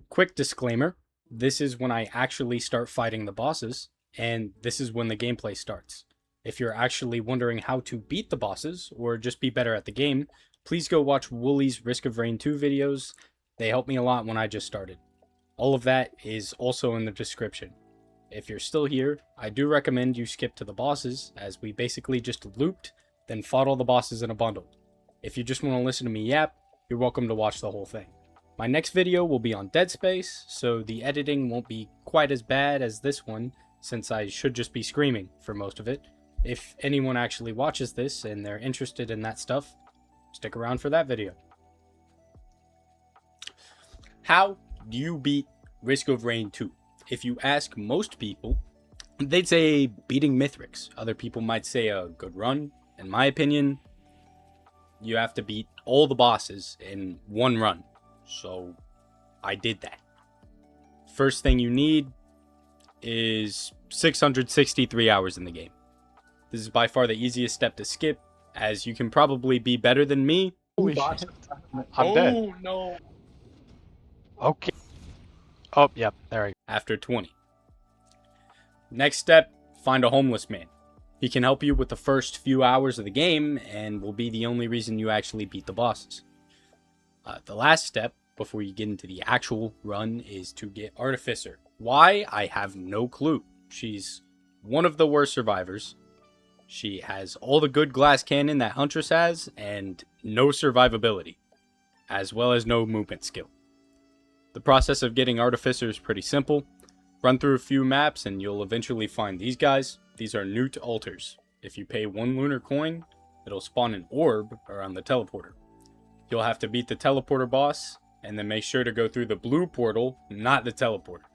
Quick disclaimer, this is when I actually start fighting the bosses, and this is when the gameplay starts. If you're actually wondering how to beat the bosses, or just be better at the game, please go watch Wooly's Risk of Rain 2 videos. They helped me a lot when I just started. All of that is also in the description. If you're still here, I do recommend you skip to the bosses, as we basically just looped, then fought all the bosses in a bundle. If you just want to listen to me yap, you're welcome to watch the whole thing. My next video will be on Dead Space, so the editing won't be quite as bad as this one, since I should just be screaming for most of it. If anyone actually watches this and they're interested in that stuff, stick around for that video. How do you beat Risk of Rain 2? If you ask most people, they'd say beating Mithrix. Other people might say a good run. In my opinion, you have to beat all the bosses in one run. So I did that. First thing you need is 663 hours in the game. This is by far the easiest step to skip, as you can probably be better than me. Holy shit. I'm dead. Oh no. Okay. Oh, yep, there we go. After 20. Next step, find a homeless man. He can help you with the first few hours of the game and will be the only reason you actually beat the bosses. The last step, before you get into the actual run, is to get Artificer. Why? I have no clue. She's one of the worst survivors. She has all the good glass cannon that Huntress has, and no survivability, as well as no movement skill. The process of getting Artificer is pretty simple. Run through a few maps and you'll eventually find these guys. These are Newt altars. If you pay 1 lunar coin, it'll spawn an orb around the teleporter. You'll have to beat the teleporter boss, and then make sure to go through the blue portal, not the teleporter.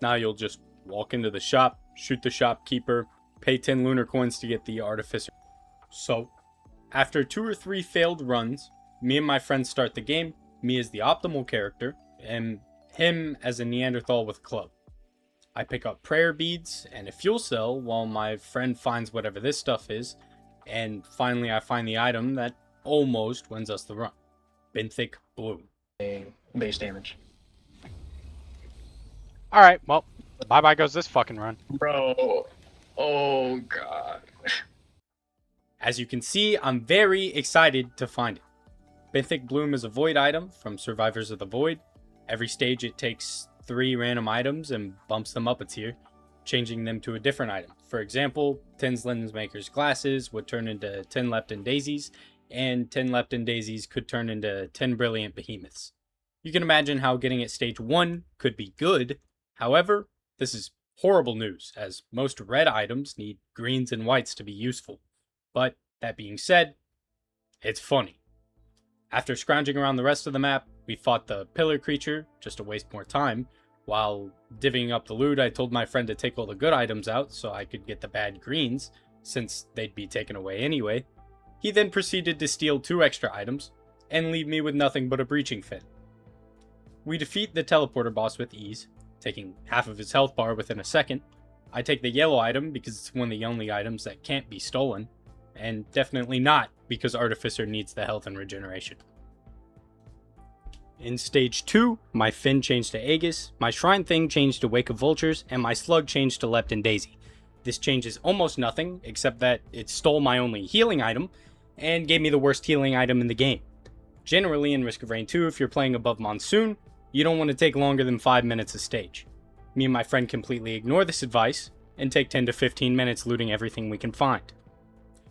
Now you'll just walk into the shop, shoot the shopkeeper, pay 10 lunar coins to get the Artificer. So, after 2 or 3 failed runs, me and my friends start the game, me as the optimal character, and him as a Neanderthal with club. I pick up prayer beads and a fuel cell while my friend finds whatever this stuff is, and finally I find the item that almost wins us the run. Benthic Bloom. Base damage. Alright, well, bye-bye goes this fucking run. Bro. Oh, God. As you can see, I'm very excited to find it. Benthic Bloom is a void item from Survivors of the Void. Every stage it takes 3 random items and bumps them up a tier, changing them to a different item. For example, 10 Lensmaker's glasses would turn into 10 Lepton Daisies, and 10 Lepton Daisies could turn into 10 Brilliant Behemoths. You can imagine how getting at stage 1 could be good. However, this is horrible news, as most red items need greens and whites to be useful. But, that being said, it's funny. After scrounging around the rest of the map, we fought the pillar creature, just to waste more time. While divvying up the loot, I told my friend to take all the good items out so I could get the bad greens, since they'd be taken away anyway. He then proceeded to steal 2 extra items, and leave me with nothing but a breaching fin. We defeat the teleporter boss with ease, taking half of his health bar within a second. I take the yellow item because it's one of the only items that can't be stolen, and definitely not because Artificer needs the health and regeneration. In stage 2, my fin changed to Aegis, my shrine thing changed to Wake of Vultures, and my slug changed to Lepton Daisy. This changes almost nothing, except that it stole my only healing item, and gave me the worst healing item in the game. Generally in Risk of Rain 2, if you're playing above Monsoon, you don't want to take longer than 5 minutes a stage. Me and my friend completely ignore this advice, and take 10 to 15 minutes looting everything we can find.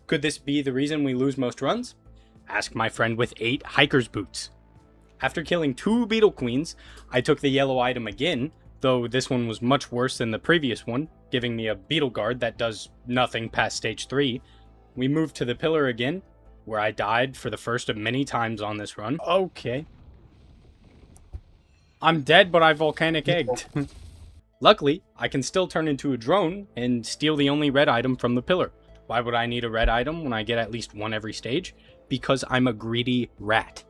Could this be the reason we lose most runs? Ask my friend with 8 hiker's boots. After killing 2 Beetle Queens, I took the yellow item again, though this one was much worse than the previous one, giving me a Beetle Guard that does nothing past stage 3. We moved to the pillar again, where I died for the first of many times on this run. Okay. I'm dead, but I volcanic egged. Luckily, I can still turn into a drone and steal the only red item from the pillar. Why would I need a red item when I get at least 1 every stage? Because I'm a greedy rat.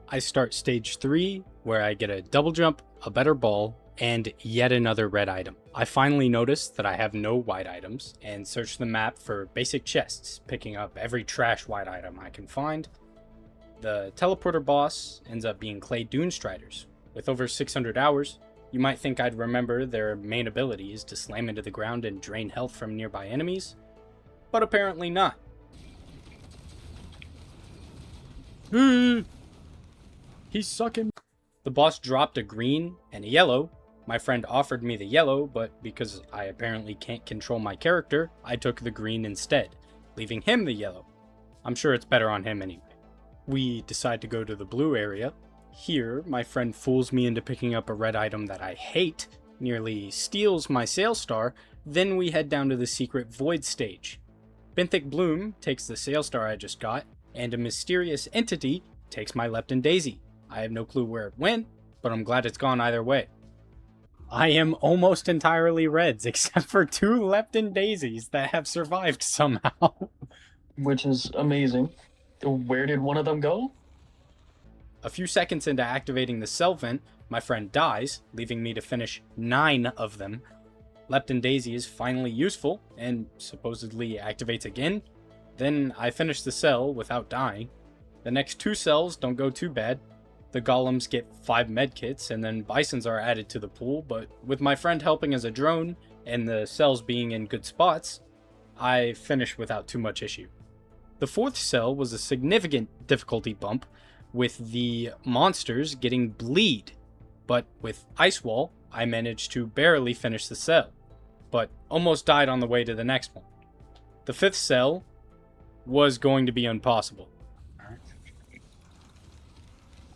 I start stage 3, where I get a double jump, a better ball, and yet another red item. I finally notice that I have no white items, and search the map for basic chests, picking up every trash white item I can find. The teleporter boss ends up being Clay Dune Striders, With over 600 hours, you might think I'd remember their main ability is to slam into the ground and drain health from nearby enemies, but apparently not. He's sucking. The boss dropped a green and a yellow. My friend offered me the yellow, but because I apparently can't control my character, I took the green instead, leaving him the yellow. I'm sure it's better on him anyway. We decide to go to the blue area. Here, my friend fools me into picking up a red item that I hate, nearly steals my sales star, then we head down to the secret void stage. Benthic Bloom takes the sales star I just got, and a mysterious entity takes my Lepton Daisy. I have no clue where it went, but I'm glad it's gone either way. I am almost entirely reds, except for 2 Lepton Daisies that have survived somehow. Which is amazing. Where did one of them go? A few seconds into activating the cell vent, my friend dies, leaving me to finish 9 of them. Lepton Daisy is finally useful, and supposedly activates again. Then I finish the cell without dying. The next 2 cells don't go too bad. The golems get 5 medkits, and then bisons are added to the pool, but with my friend helping as a drone, and the cells being in good spots, I finish without too much issue. The 4th cell was a significant difficulty bump, with the monsters getting bleed, but with Ice Wall, I managed to barely finish the cell, but almost died on the way to the next one. The 5th cell was going to be impossible.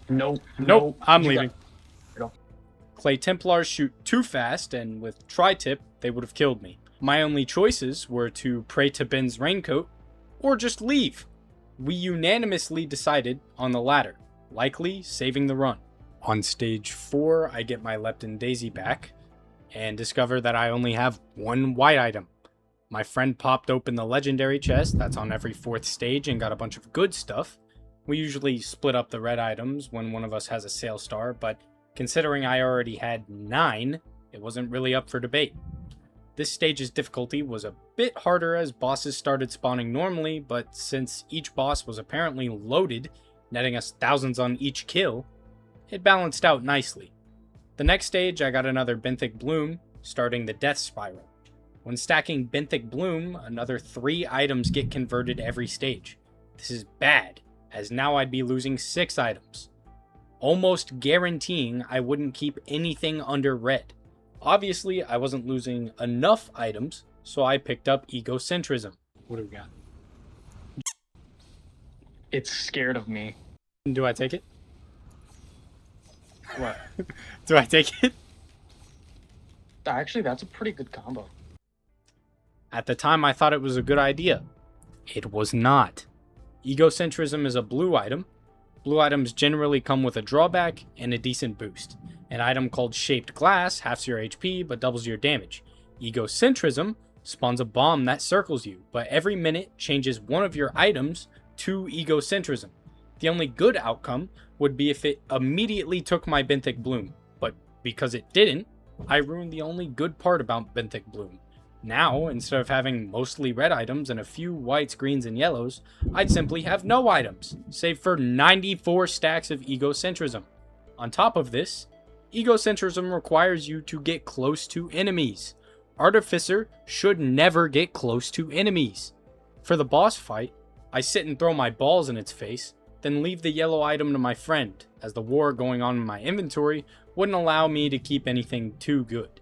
Nope. I'm You leaving. Go. Clay Templars shoot too fast, and with Tri-Tip, they would have killed me. My only choices were to pray to Ben's raincoat, or just leave. We unanimously decided on the latter, likely saving the run. On stage 4, I get my Lepton Daisy back, and discover that I only have 1 white item. My friend popped open the legendary chest that's on every 4th stage and got a bunch of good stuff. We usually split up the red items when one of us has a sales star, but considering I already had 9, it wasn't really up for debate. This stage's difficulty was a bit harder as bosses started spawning normally, but since each boss was apparently loaded, netting us thousands on each kill, it balanced out nicely. The next stage I got another Benthic Bloom, starting the death spiral. When stacking Benthic Bloom, another 3 items get converted every stage. This is bad, as now I'd be losing 6 items, almost guaranteeing I wouldn't keep anything under red. Obviously, I wasn't losing enough items, so I picked up Egocentrism. What do we got? It's scared of me. Do I take it? What? Do I take it? Actually, that's a pretty good combo. At the time, I thought it was a good idea. It was not. Egocentrism is a blue item. Blue items generally come with a drawback and a decent boost. An item called Shaped Glass halves your HP but doubles your damage. Egocentrism spawns a bomb that circles you, but every minute changes one of your items to Egocentrism. The only good outcome would be if it immediately took my Benthic Bloom, but because it didn't, I ruined the only good part about Benthic Bloom. Now, instead of having mostly red items and a few whites, greens, and yellows, I'd simply have no items, save for 94 stacks of Egocentrism. On top of this, Egocentrism requires you to get close to enemies. Artificer should never get close to enemies. For the boss fight, I sit and throw my balls in its face, then leave the yellow item to my friend, as the war going on in my inventory wouldn't allow me to keep anything too good.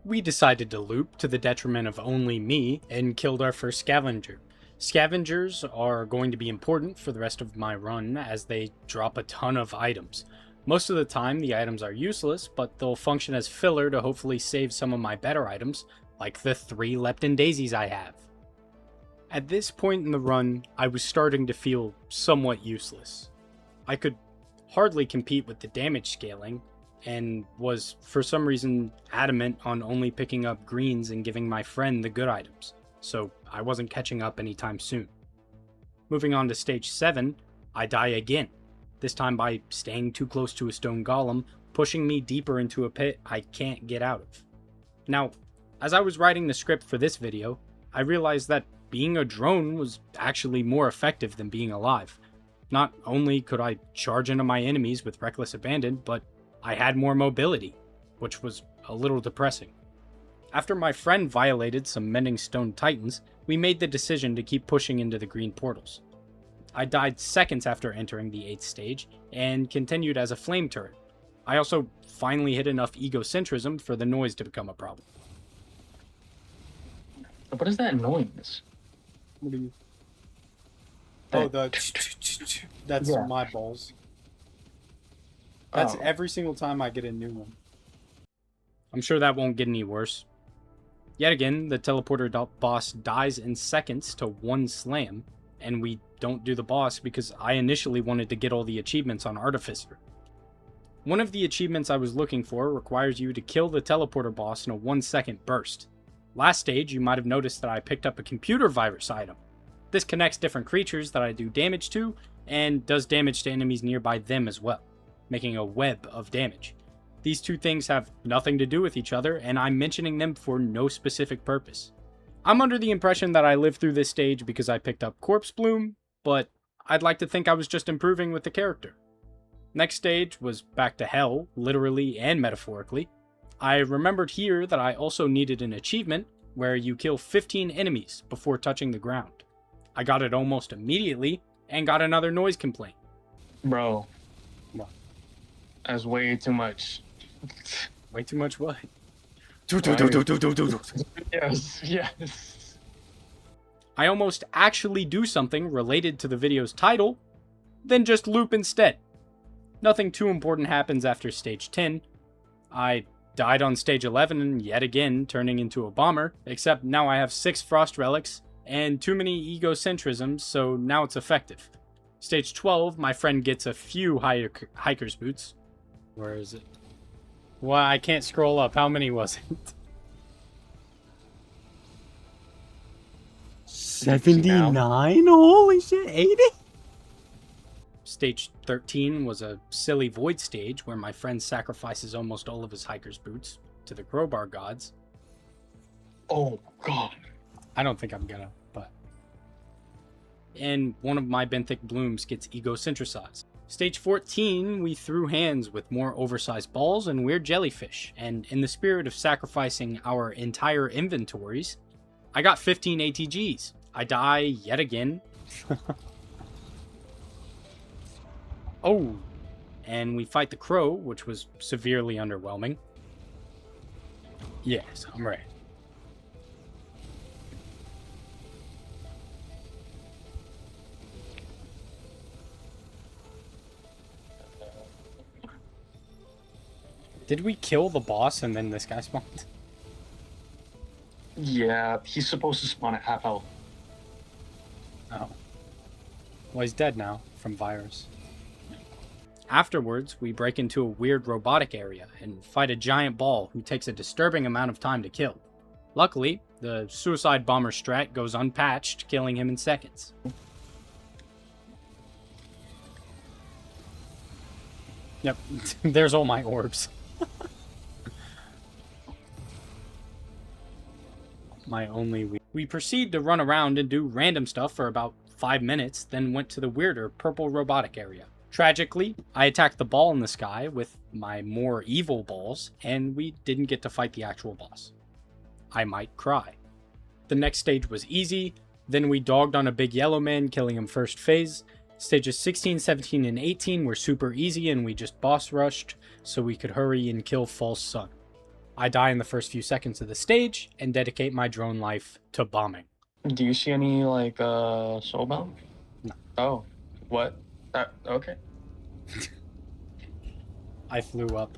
We decided to loop to the detriment of only me and killed our first scavenger. Scavengers are going to be important for the rest of my run as they drop a ton of items. Most of the time the items are useless, but they'll function as filler to hopefully save some of my better items, like the 3 Lepton Daisies I have. At this point in the run, I was starting to feel somewhat useless. I could hardly compete with the damage scaling, and was for some reason adamant on only picking up greens and giving my friend the good items, so I wasn't catching up anytime soon. Moving on to stage 7, I die again, this time by staying too close to a stone golem, pushing me deeper into a pit I can't get out of. Now, as I was writing the script for this video, I realized that being a drone was actually more effective than being alive. Not only could I charge into my enemies with reckless abandon, but I had more mobility, which was a little depressing. After my friend violated some Mending Stone Titans, we made the decision to keep pushing into the green portals. I died seconds after entering the 8th stage, and continued as a flame turret. I also finally hit enough egocentrism for the noise to become a problem. What is that noise? What do you... That- That's Yeah. my balls. That's Oh. every single time I get a new one. I'm sure that won't get any worse. Yet again, the teleporter boss dies in seconds to one slam, and we don't do the boss because I initially wanted to get all the achievements on Artificer. One of the achievements I was looking for requires you to kill the teleporter boss in a 1-second burst. Last stage, you might have noticed that I picked up a computer virus item. This connects different creatures that I do damage to, and does damage to enemies nearby them as well, making a web of damage. These two things have nothing to do with each other, and I'm mentioning them for no specific purpose. I'm under the impression that I lived through this stage because I picked up Corpse Bloom, but I'd like to think I was just improving with the character. Next stage was back to hell, literally and metaphorically. I remembered here that I also needed an achievement where you kill 15 enemies before touching the ground. I got it almost immediately, and got another noise complaint. Bro. What? That's way too much. Way too much what? Yes, yes. I almost actually do something related to the video's title, then just loop instead. Nothing too important happens after stage 10. I died on stage 11 yet again, turning into a bomber, except now I have 6 frost relics and too many egocentrisms, so now it's effective. Stage 12, my friend gets a few hiker's boots. Where is it? Well, I can't scroll up. How many was it? 79? Holy shit, 80? Stage 13 was a silly void stage where my friend sacrifices almost all of his hiker's boots to the crowbar gods. Oh, God. I don't think I'm gonna, but... And one of my benthic blooms gets egocentricized. Stage 14, we threw hands with more oversized balls and weird jellyfish, and in the spirit of sacrificing our entire inventories, I got 15 ATGs. I die yet again. Oh, and we fight the crow, which was severely underwhelming. Yes, I'm ready. Did we kill the boss and then this guy spawned? Yeah, he's supposed to spawn at half health. Oh. Well, he's dead now from virus. Afterwards, we break into a weird robotic area and fight a giant ball who takes a disturbing amount of time to kill. Luckily, the suicide bomber strat goes unpatched, killing him in seconds. Yep, there's all my orbs. My only we proceed to run around and do random stuff for about 5 minutes, then went to the weirder purple robotic area. Tragically, I attacked the ball in the sky with my more evil balls, and we didn't get to fight the actual boss. I might cry. The next stage was easy, then we dogged on a big yellow man, killing him first phase. Stages 16, 17, and 18 were super easy and we just boss rushed so we could hurry and kill False Sun. I die in the first few seconds of the stage and dedicate my drone life to bombing. Do you see any, like, soulbound? No. Oh, what? Okay. I flew up.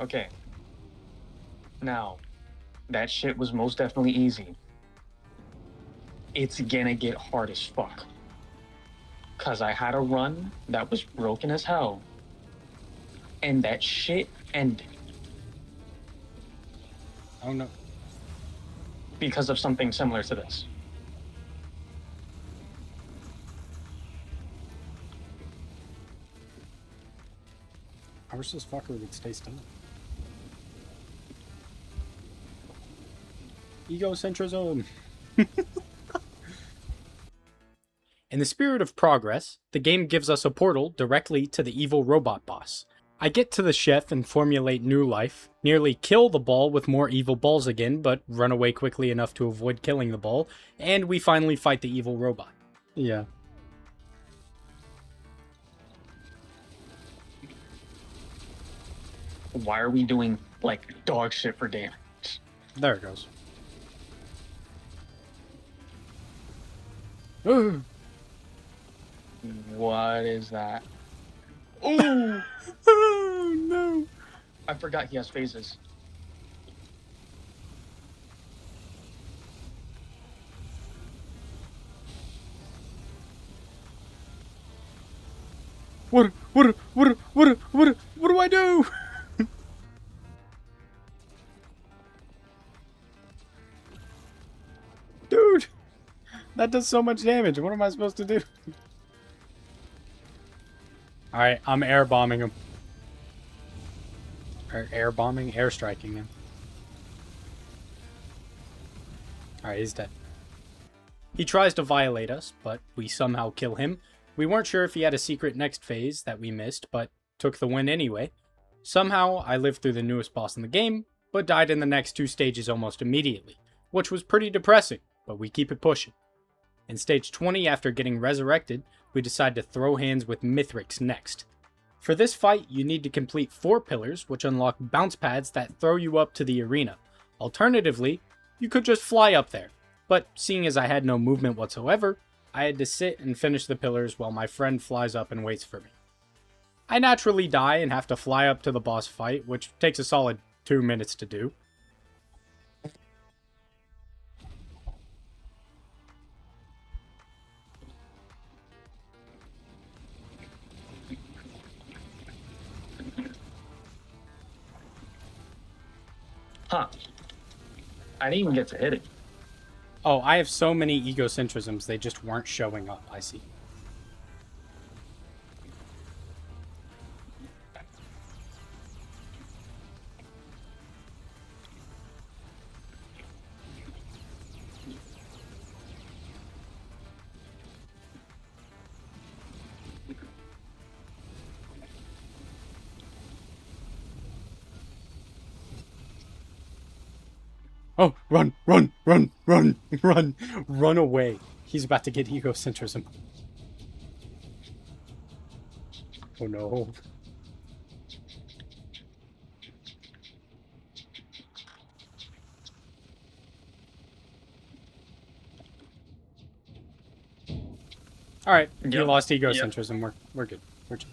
Okay. Now, that shit was most definitely easy. It's gonna get hard as fuck. Cause I had a run that was broken as hell. And that shit ended. Oh no. Because of something similar to this. I wish this fucker would stay still. Egocentrism. In the spirit of progress, the game gives us a portal directly to the evil robot boss. I get to the chef and formulate new life, nearly kill the ball with more evil balls again, but run away quickly enough to avoid killing the ball, and we finally fight the evil robot. Yeah. Why are we doing, like, dog shit for damage? There it goes. Ooh. What is that? Ooh! Oh, no. I forgot he has phases. What do I do? Dude, that does so much damage. What am I supposed to do? Alright, I'm air bombing him. Or air bombing? Air striking him. Alright, he's dead. He tries to violate us, but we somehow kill him. We weren't sure if he had a secret next phase that we missed, but took the win anyway. Somehow, I lived through the newest boss in the game, but died in the next 2 stages almost immediately, which was pretty depressing, but we keep it pushing. In stage 20, after getting resurrected, we decide to throw hands with Mithrix next. For this fight, you need to complete 4 pillars, which unlock bounce pads that throw you up to the arena. Alternatively, you could just fly up there, but seeing as I had no movement whatsoever, I had to sit and finish the pillars while my friend flies up and waits for me. I naturally die and have to fly up to the boss fight, which takes a solid 2 minutes to do. Huh. I didn't even get to hit it. Oh, I have so many egocentrisms, they just weren't showing up, I see. Oh, run away. He's about to get egocentrism. Oh no. Alright, you Yep. lost egocentrism. We're good. We're good.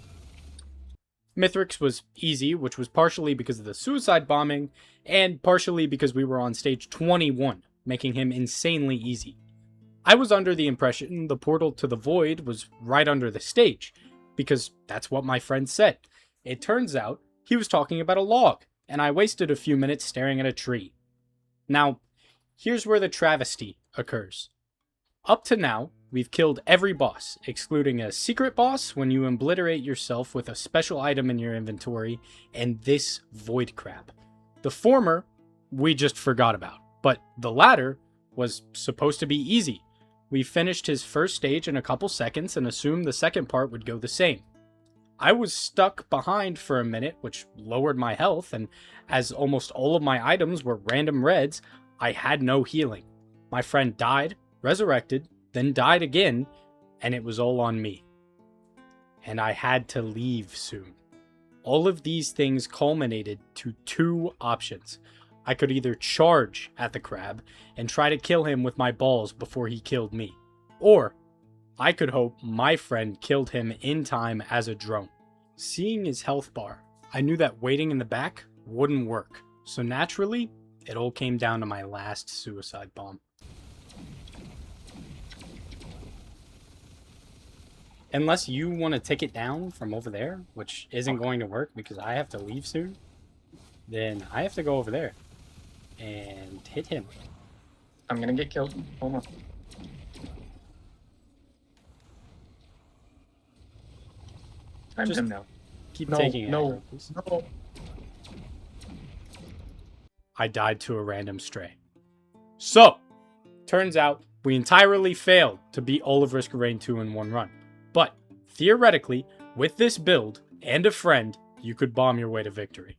Mithrix was easy, which was partially because of the suicide bombing, and partially because we were on stage 21, making him insanely easy. I was under the impression the portal to the void was right under the stage, because that's what my friend said. It turns out he was talking about a log, and I wasted a few minutes staring at a tree. Now, here's where the travesty occurs. Up to now, we've killed every boss, excluding a secret boss when you obliterate yourself with a special item in your inventory, and this void crap. The former, we just forgot about, but the latter was supposed to be easy. We finished his first stage in a couple seconds and assumed the second part would go the same. I was stuck behind for a minute, which lowered my health, and as almost all of my items were random reds, I had no healing. My friend died, resurrected, then died again, and it was all on me. And I had to leave soon. All of these things culminated to 2 options. I could either charge at the crab and try to kill him with my balls before he killed me, or I could hope my friend killed him in time as a drone. Seeing his health bar, I knew that waiting in the back wouldn't work, so naturally, it all came down to my last suicide bomb. Unless you want to take it down from over there, which isn't going to work because I have to leave soon, then I have to go over there and hit him. I'm gonna get killed. Hold on. Time Just- him now. Keep No, taking no, aggro, please. no. I died to a random stray. So, turns out we entirely failed to beat all of Risk of Rain 2 in one run. But, theoretically, with this build and a friend, you could bomb your way to victory.